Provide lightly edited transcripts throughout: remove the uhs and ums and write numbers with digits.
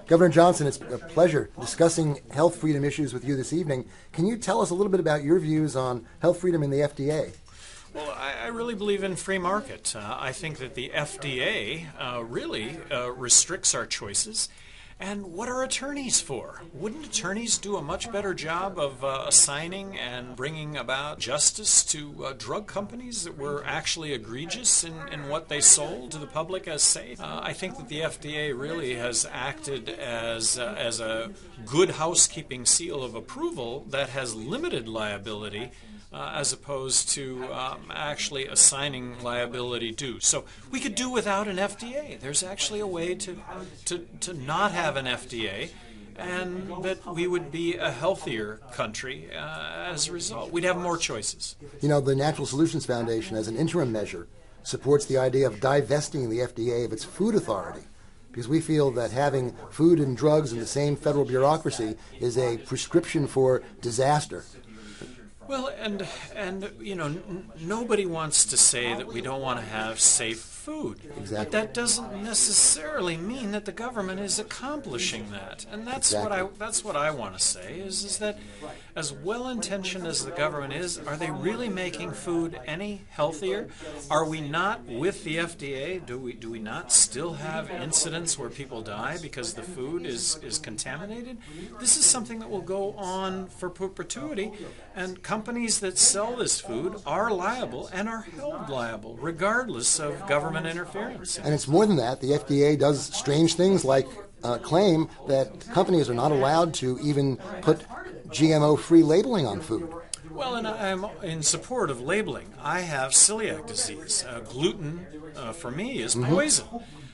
Governor Johnson, it's a pleasure discussing health freedom issues with you this evening. Can you tell us a little bit about your views on health freedom in the FDA? Well, I really believe in free market. I think that the FDA really restricts our choices. And what are attorneys for? Wouldn't attorneys do a much better job of assigning and bringing about justice to drug companies that were actually egregious in what they sold to the public as safe? I think that the FDA really has acted as a good housekeeping seal of approval that has limited liability as opposed to actually assigning liability due. So we could do without an FDA. There's actually a way to not have an FDA, and that we would be a healthier country as a result. We'd have more choices. You know, the Natural Solutions Foundation, as an interim measure, supports the idea of divesting the FDA of its food authority, because we feel that having food and drugs in the same federal bureaucracy is a prescription for disaster. Well, and you know, nobody wants to say that we don't want to have safe food. Exactly. But that doesn't necessarily mean that the government is accomplishing that. And that's what I want to say is that as well-intentioned as the government is, are they really making food any healthier? Are we not with the FDA? Do we not still have incidents where people die because the food is contaminated? This is something that will go on for perpetuity, and companies that sell this food are liable and are held liable regardless of government interference. And it's more than that. The FDA does strange things like claim that companies are not allowed to even put GMO-free labeling on food. Well, and I'm in support of labeling. I have celiac disease. Gluten, for me, is poison.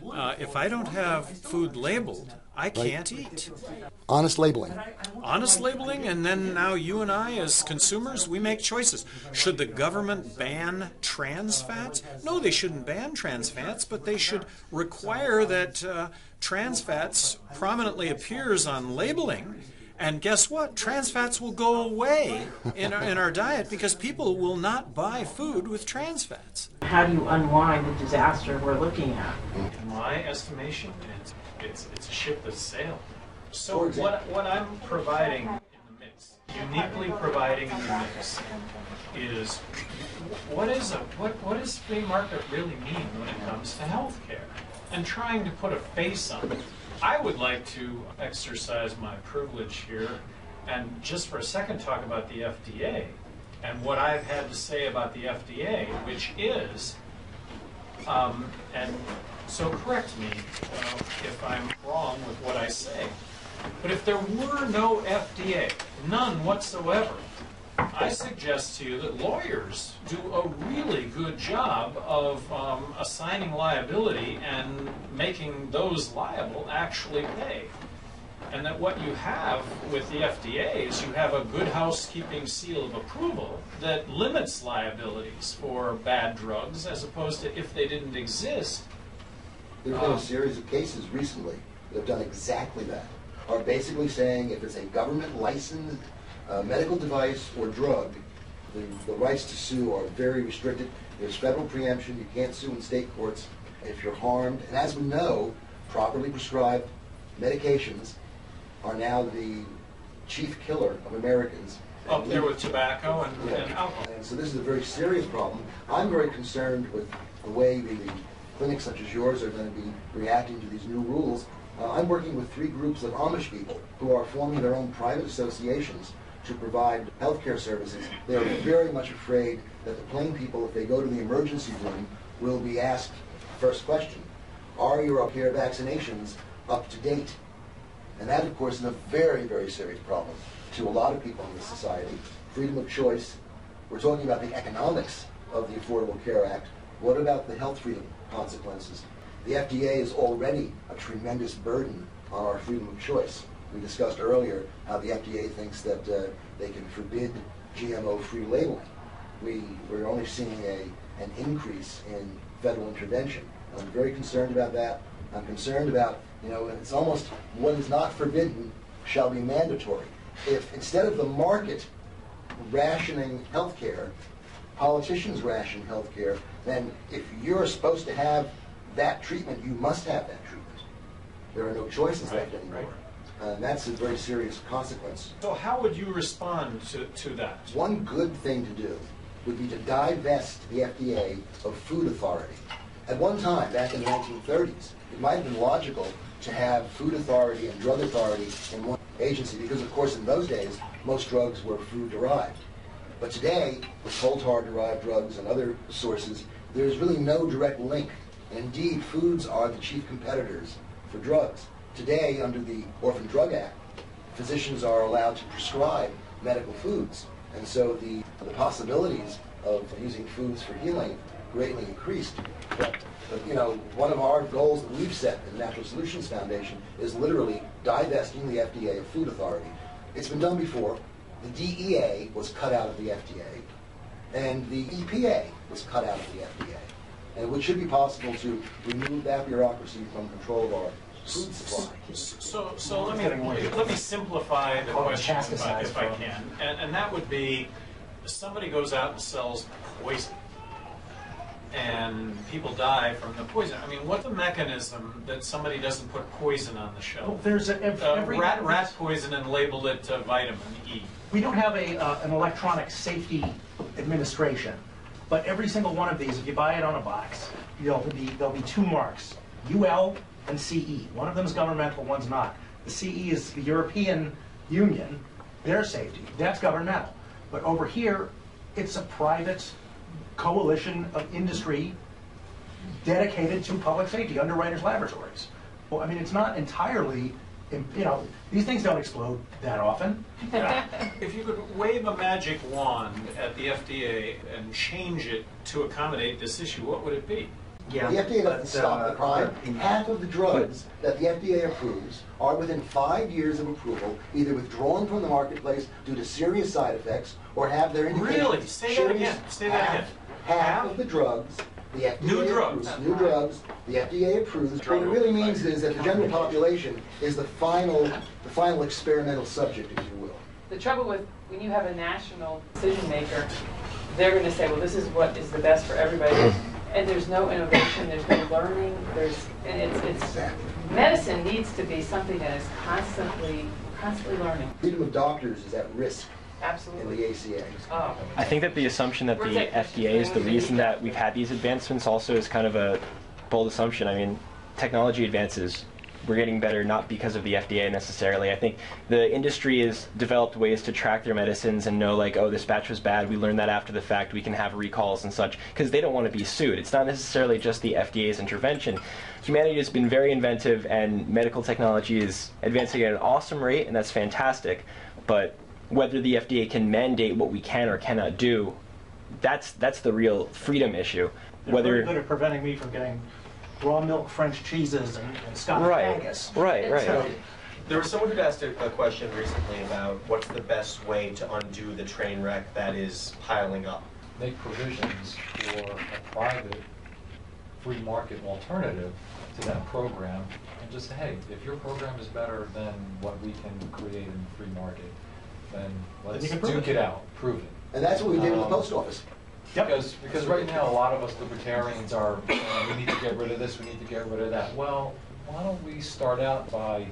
If I don't have food labeled, I can't eat. Honest labeling. Honest labeling, and then now you and I as consumers, we make choices. Should the government ban trans fats? No, they shouldn't ban trans fats, but they should require that trans fats prominently appears on labeling. And guess what? Trans fats will go away in our diet because people will not buy food with trans fats. How do you unwind the disaster we're looking at? In my estimation, it's a ship that's sailed. So what I'm providing in the mix, uniquely providing in the mix, is what does free market really mean when it comes to healthcare? And trying to put a face on it. I would like to exercise my privilege here and just for a second talk about the FDA and what I've had to say about the FDA, which is, and so correct me if I'm wrong with what I say, but if there were no FDA, none whatsoever, I suggest to you that lawyers do a really good job of assigning liability and making those liable actually pay. And that what you have with the FDA is you have a good housekeeping seal of approval that limits liabilities for bad drugs as opposed to if they didn't exist. There have been a series of cases recently that have done exactly that. Are basically saying if it's a government licensed medical device or drug, the rights to sue are very restricted. There's federal preemption. You can't sue in state courts if you're harmed. And as we know, properly prescribed medications are now the chief killer of Americans. Up there with tobacco and alcohol. And so this is a very serious problem. I'm very concerned with the way the clinics such as yours are going to be reacting to these new rules. I'm working with 3 groups of Amish people who are forming their own private associations to provide healthcare services. They are very much afraid that the plain people, if they go to the emergency room, will be asked, first question, are your care vaccinations up to date? And that, of course, is a very, very serious problem to a lot of people in this society. Freedom of choice. We're talking about the economics of the Affordable Care Act. What about the health freedom consequences? The FDA is already a tremendous burden on our freedom of choice. We discussed earlier how the FDA thinks that they can forbid GMO-free labeling. We're only seeing an increase in federal intervention. And I'm very concerned about that. I'm concerned about, it's almost what is not forbidden shall be mandatory. If instead of the market rationing healthcare, politicians ration healthcare, then if you're supposed to have that treatment, you must have that treatment. there are no choices left anymore. And that's a very serious consequence. So how would you respond to that? One good thing to do would be to divest the FDA of food authority. At one time, back in the 1930s, it might have been logical to have food authority and drug authority in one agency because, of course, in those days, most drugs were food-derived. But today, with coal tar-derived drugs and other sources, there's really no direct link. And indeed, foods are the chief competitors for drugs. Today, under the Orphan Drug Act, physicians are allowed to prescribe medical foods. And so the possibilities of using foods for healing greatly increased. But, you know, one of our goals that we've set in the Natural Solutions Foundation is literally divesting the FDA of food authority. It's been done before. The DEA was cut out of the FDA, and the EPA was cut out of the FDA. And it should be possible to remove that bureaucracy from control of our food supply. So let me simplify the question if I can, and that would be, somebody goes out and sells poison, and people die from the poison. I mean, what's the mechanism that somebody doesn't put poison on the shelf? Well, there's rat poison and label it vitamin E. We don't have an electronic safety administration, but every single one of these, if you buy it on a box, there'll be two marks, UL and CE. One of them is governmental, one's not. The CE is the European Union, their safety. That's governmental. But over here, it's a private coalition of industry dedicated to public safety, Underwriters Laboratories. Well, I mean, it's not entirely, you know, these things don't explode that often. If you could wave a magic wand at the FDA and change it to accommodate this issue, what would it be? Yeah, the FDA doesn't stop the crime. Half of the drugs that the FDA approves are within 5 years of approval either withdrawn from the marketplace due to serious side effects or have their indications. Really? Say that again. Say that again. Half of the drugs the FDA approves. New drugs the FDA approves. What it really means is that the general population is the final experimental subject, if you will. The trouble with when you have a national decision maker, they're going to say, well, this is what is the best for everybody. And there's no innovation, there's no learning, medicine needs to be something that is constantly learning. Freedom of doctors is at risk. Absolutely. In the ACA. Oh. I think that the assumption that the FDA is the reason that we've had these advancements also is kind of a bold assumption. I mean, technology advances. We're getting better not because of the FDA necessarily. I think the industry has developed ways to track their medicines and know, like, oh, this batch was bad. We learned that after the fact. We can have recalls and such because they don't want to be sued. It's not necessarily just the FDA's intervention. Humanity has been very inventive, and medical technology is advancing at an awesome rate, and that's fantastic. But whether the FDA can mandate what we can or cannot do, that's the real freedom issue. They're very good at preventing me from getting raw milk French cheeses and Scottish Angus. Right. There was someone who asked a question recently about what's the best way to undo the train wreck that is piling up. Make provisions for a private free market alternative to that program and just say, hey, if your program is better than what we can create in the free market, then let's duke it out, prove it. And that's what we did with the post office. Yep. Because right now a lot of us libertarians are, we need to get rid of this, we need to get rid of that. Well, why don't we start out by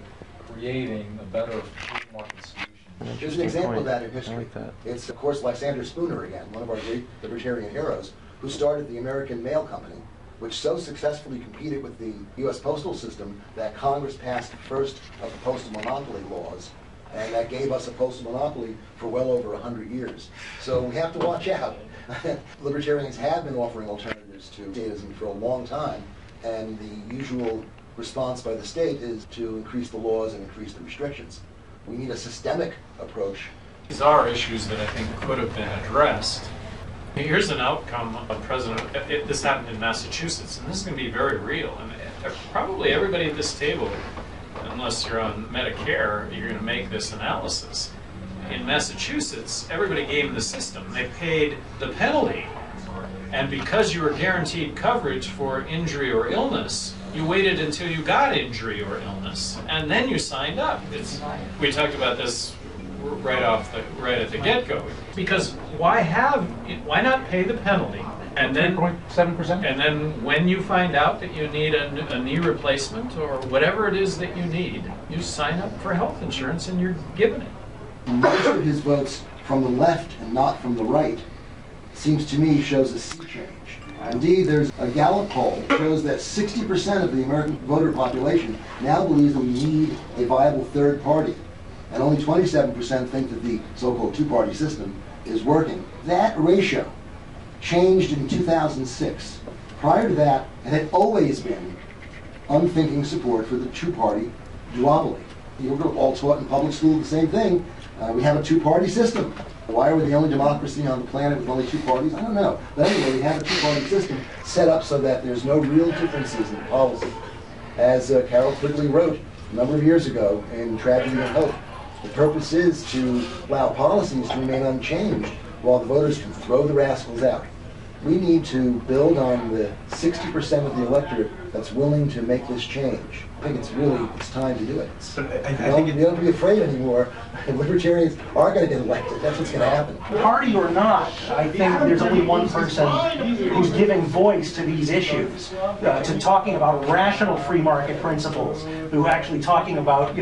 creating a better free market solution? There's an example of that in history. It's, of course, Lysander Spooner again, one of our great libertarian heroes, who started the American Mail Company, which so successfully competed with the U.S. postal system that Congress passed the first of the postal monopoly laws, and that gave us a postal monopoly for well over 100 years. So we have to watch out. Libertarians have been offering alternatives to statism for a long time, and the usual response by the state is to increase the laws and increase the restrictions. We need a systemic approach. These are issues that I think could have been addressed. Here's an outcome of President, this happened in Massachusetts, and this is going to be very real. And probably everybody at this table, unless you're on Medicare, you're going to make this analysis. In Massachusetts, everybody gamed the system. They paid the penalty. And because you were guaranteed coverage for injury or illness, you waited until you got injury or illness, and then you signed up. We talked about this right at the get-go. Because why not pay the penalty And then 3.7%? And then when you find out that you need a knee replacement or whatever it is that you need, you sign up for health insurance and you're given it. Most of his votes from the left and not from the right, seems to me, shows a sea change. Indeed, there's a Gallup poll that shows that 60% of the American voter population now believes that we need a viable third party, and only 27% think that the so-called two-party system is working. That ratio changed in 2006. Prior to that, it had always been unthinking support for the two-party duopoly. You were all taught in public school the same thing. We have a two-party system. Why are we the only democracy on the planet with only two parties? I don't know. But anyway, we have a two-party system set up so that there's no real differences in policy. As Carol Quigley wrote a number of years ago in Tragedy and Hope, the purpose is to allow policies to remain unchanged while the voters can throw the rascals out. We need to build on the 60% of the electorate that's willing to make this change. I think it's time to do it. We don't be afraid anymore. Libertarians are going to get elected. That's what's going to happen. Party or not, I think there's only one person who's giving voice to these issues, to talking about rational free market principles, who actually talking about,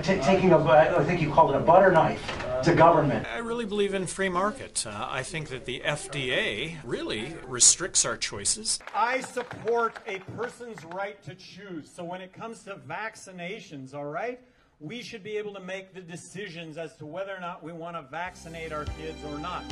taking I think you called it a butter knife to government. I really believe in free market. I think that the FDA really restricts our choices. I support a person's right to choose. So when it comes to vaccinations, all right, we should be able to make the decisions as to whether or not we want to vaccinate our kids or not.